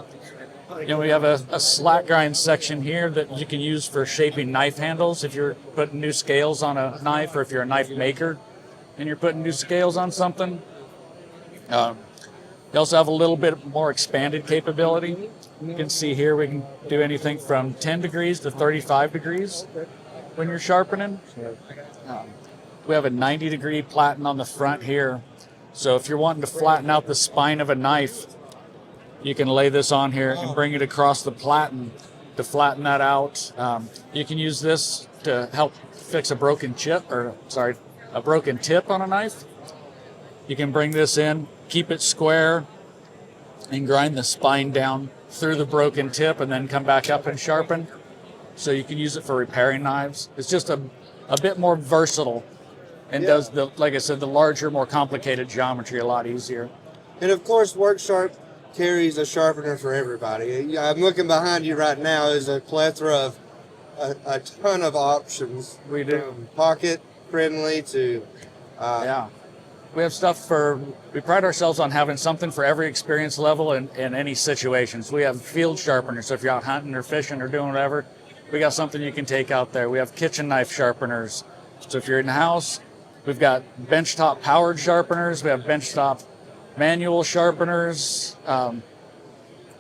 We have a slack grind section here that you can use for shaping knife handles if you're putting new scales on a knife or if you're a knife maker and you're putting new scales on something. We also have a little bit more expanded capability. You can see here we can do anything from 10 degrees to 35 degrees when you're sharpening. We have a 90-degree platen on the front here. So if you're wanting to flatten out the spine of a knife, you can lay this on here and bring it across the platen to flatten that out. You can use this to help fix a broken tip on a knife. You can bring this in, keep it square, and grind the spine down through the broken tip and then come back up and sharpen. So you can use it for repairing knives. It's just a bit more versatile and does, the, like I said, the larger, more complicated geometry a lot easier. And of course, Worksharp carries a sharpener for everybody. I'm looking behind you right now. There's a plethora of a ton of options. We do. From pocket friendly to yeah. We have stuff for, we pride ourselves on having something for every experience level and in any situations. We have field sharpeners, so if you're out hunting or fishing or doing whatever, we got something you can take out there. We have kitchen knife sharpeners. So if you're in the house, we've got benchtop powered sharpeners. We have benchtop manual sharpeners.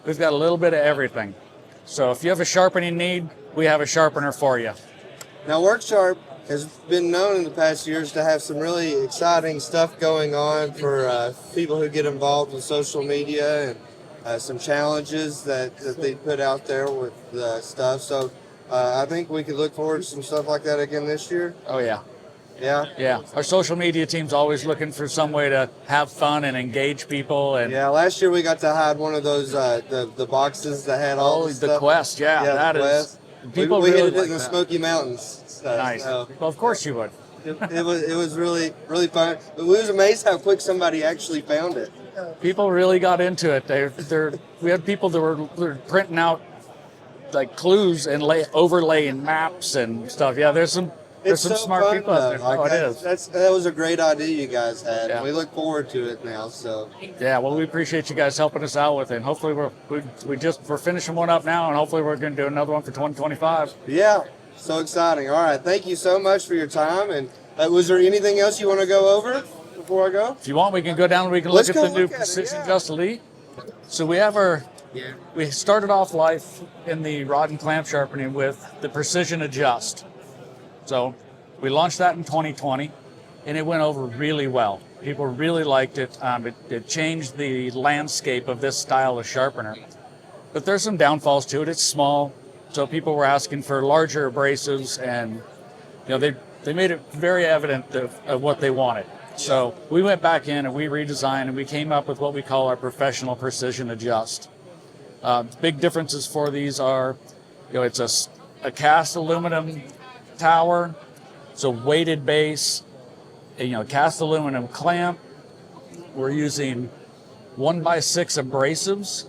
We've got a little bit of everything. So if you have a sharpening need, we have a sharpener for you. Now, Worksharp has been known in the past years to have some really exciting stuff going on for people who get involved with social media and some challenges that they put out there with stuff. So I think we could look forward to some stuff like that again this year. Oh, yeah. Yeah? Yeah. Our social media team's always looking for some way to have fun and engage people. And Yeah, last year we got to hide one of those, the boxes that had all the stuff. Quest, that is. Quest. People we really hid it like in the that. Smoky Mountains. Nice. So Well, of course you would. it was really fun. But we was amazed how quick somebody actually found it. People really got into it. We had people that were printing out like clues and overlaying maps and stuff. Yeah, there's some so smart fun, people out there. though. Like, Oh, it is. That was a great idea you guys had. Yeah. We look forward to it now. So Yeah, well, we appreciate you guys helping us out with it. And hopefully we're finishing one up now, and hopefully we're going to do another one for 2025. yeah, so exciting. All right, thank you so much for your time. And was there anything else you want to go over before I go? If you want, we can go down and we can Let's look at go the new look at it, Precision yeah. Just Elite. So we have we started off life in the rod and clamp sharpening with the Precision Adjust. So we launched that in 2020, and it went over really well. People really liked it. It changed the landscape of this style of sharpener. But there's some downfalls to it. It's small, so people were asking for larger abrasives, and they made it very evident of what they wanted. So we went back in and we redesigned and we came up with what we call our Professional Precision Adjust. Big differences for these are, it's a cast aluminum tower, so weighted base, cast aluminum clamp. We're using 1x6 abrasives.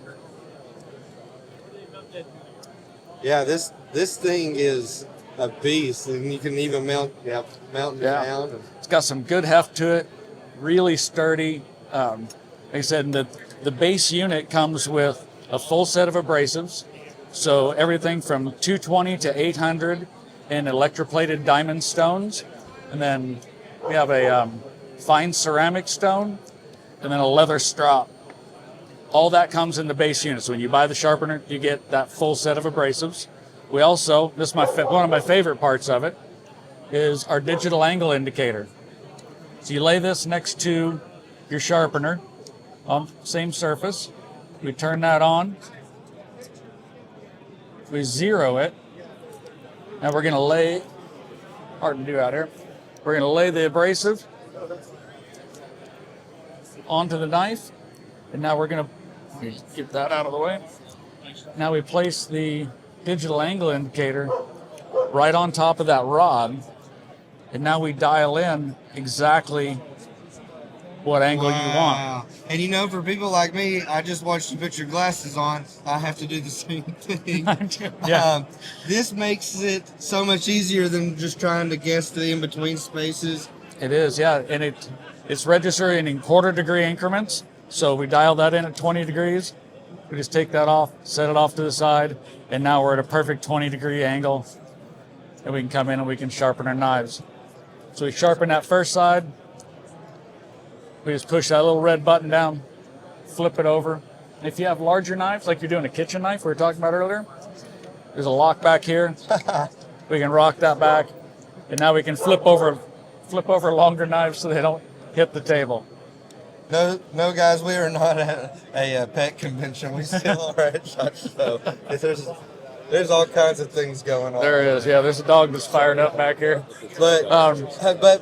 Yeah, this thing is a beast, and you can even mount it down. It's got some good heft to it, really sturdy. Like I said, the base unit comes with a full set of abrasives, so everything from 220 to 800 in electroplated diamond stones, and then we have a fine ceramic stone, and then a leather strop. All that comes in the base unit. So when you buy the sharpener, you get that full set of abrasives. We also, this is one of my favorite parts of it, is our digital angle indicator. So you lay this next to your sharpener on the same surface. We turn that on. We zero it. Now we're going to lay, hard to do out here, we're going to lay the abrasive onto the knife. And now we're going to get that out of the way. Now we place the digital angle indicator right on top of that rod, and now we dial in exactly what angle you want. And for people like me, I just watched you put your glasses on. I have to do the same thing. Yeah. This makes it so much easier than just trying to guess the in-between spaces. It is, yeah, and it's registering in quarter-degree increments. So we dial that in at 20 degrees. We just take that off, set it off to the side, and now we're at a perfect 20-degree angle, and we can come in and we can sharpen our knives. So we sharpen that first side. We just push that little red button down, flip it over. And if you have larger knives, like you're doing a kitchen knife we were talking about earlier, there's a lock back here. We can rock that back, and now we can flip over longer knives so they don't hit the table. No, guys, we are not at a pet convention. We still are at SHOT Show. There's all kinds of things going on. There is. Yeah, there's a dog that's fired up back here. But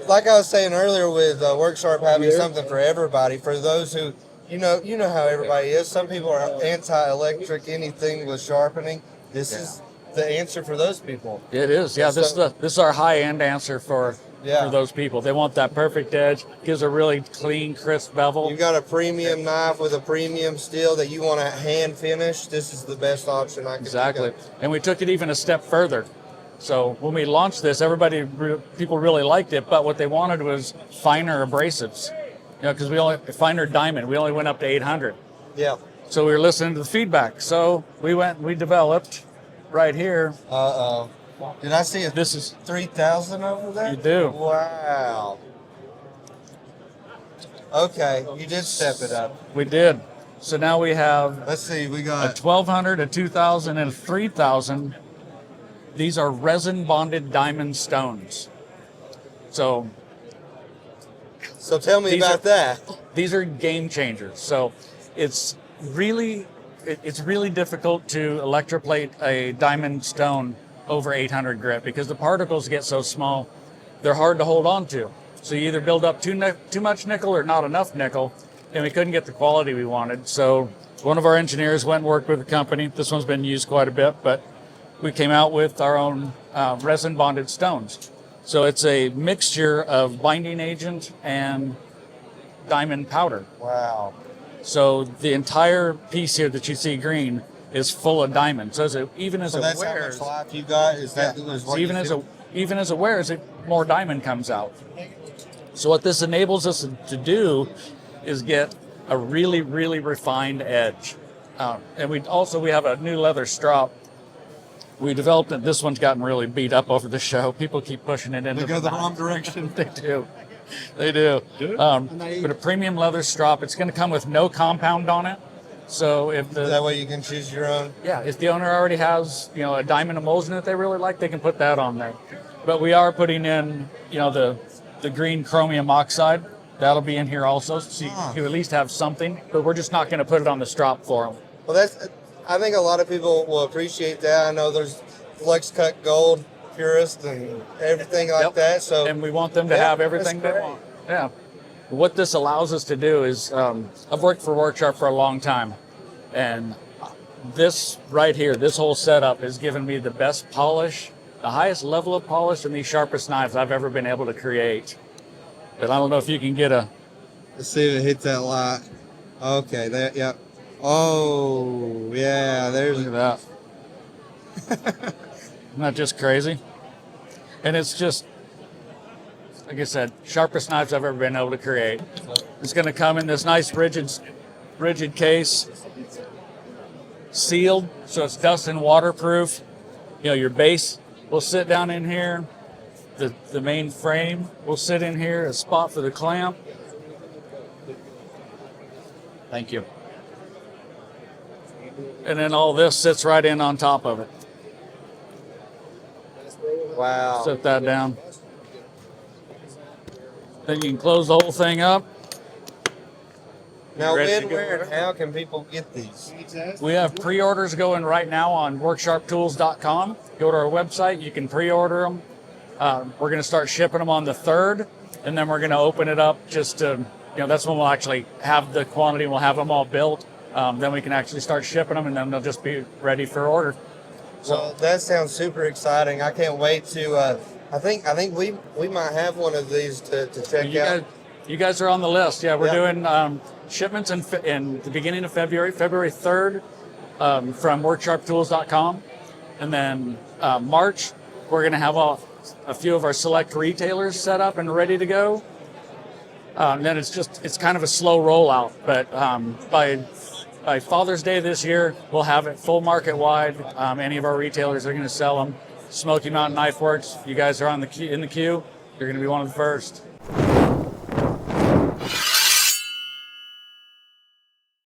like I was saying earlier, with Worksharp having something for everybody, for those who, you know how everybody is. Some people are anti-electric, anything with sharpening. This is the answer for those people. It is. Yeah, this is our high-end answer for those people. They want that perfect edge. Gives a really clean, crisp bevel. You got a premium knife with a premium steel that you want to hand finish. This is the best option I can Exactly. think of. And we took it even a step further. So when we launched this, people really liked it, but what they wanted was finer abrasives. You know, because finer diamond. We only went up to 800. Yeah. So we were listening to the feedback. So we developed right here. Uh-oh. Did I see this is 3,000 over there? You do. Wow. Okay, you did step it up. We did. So now we have, let's see, we got a 1,200, a 2,000, and a 3,000. These are resin bonded diamond stones. So tell me about that. These are game changers. So it's really difficult to electroplate a diamond stone over 800 grit because the particles get so small, they're hard to hold on to. So you either build up too much nickel or not enough nickel, and we couldn't get the quality we wanted. So one of our engineers went and worked with a company. This one's been used quite a bit, but we came out with our own resin bonded stones. So it's a mixture of binding agent and diamond powder. Wow. So the entire piece here that you see green is full of diamonds. So even as it that's wears, how much life you got? Is that so even as it wears, more diamond comes out. So what this enables us to do is get a really, really refined edge. And we have a new leather strop. We developed it. This one's gotten really beat up over the show. People keep pushing it into They go the wrong direction. They do. They do. But a premium leather strop, it's going to come with no compound on it. So that way you can choose your own. Yeah, if the owner already has, a diamond emulsion that they really like, they can put that on there. But we are putting in, the green chromium oxide. That'll be in here also, so you at least have something. But we're just not going to put it on the strop for them. Well, I think a lot of people will appreciate that. I know there's flex cut gold purists and everything like that. So and we want them to have everything they want. Yeah. What this allows us to do is, I've worked for Worksharp for a long time, and this right here, this whole setup has given me the best polish, the highest level of polish, and the sharpest knives I've ever been able to create. But I don't know if you can get let's see if it hits that light. Okay, that, yep. Oh, yeah, there's look at that. Isn't that just crazy? And it's just, like I said, sharpest knives I've ever been able to create. It's going to come in this nice rigid case, sealed, so it's dust and waterproof. Your base will sit down in here. The main frame will sit in here, a spot for the clamp. Thank you. And then all this sits right in on top of it. Wow. Set that down. Then you can close the whole thing up. Now, when, where, and how can people get these? We have pre-orders going right now on worksharptools.com. Go to our website. You can pre-order them. We're going to start shipping them on the 3rd, and then we're going to open it up just to, that's when we'll actually have the quantity. We'll have them all built. Then we can actually start shipping them, and then they'll just be ready for order. So that sounds super exciting. I can't wait to. I think we might have one of these to check out. You guys are on the list. Yeah, we're doing shipments in the beginning of February 3rd, from worksharptools.com, and then March we're going to have a few of our select retailers set up and ready to go. Then it's kind of a slow rollout, but by Father's Day this year, we'll have it full market wide. Any of our retailers are going to sell them. Smoky Mountain Knife Works, you guys are in the queue. You're going to be one of the first.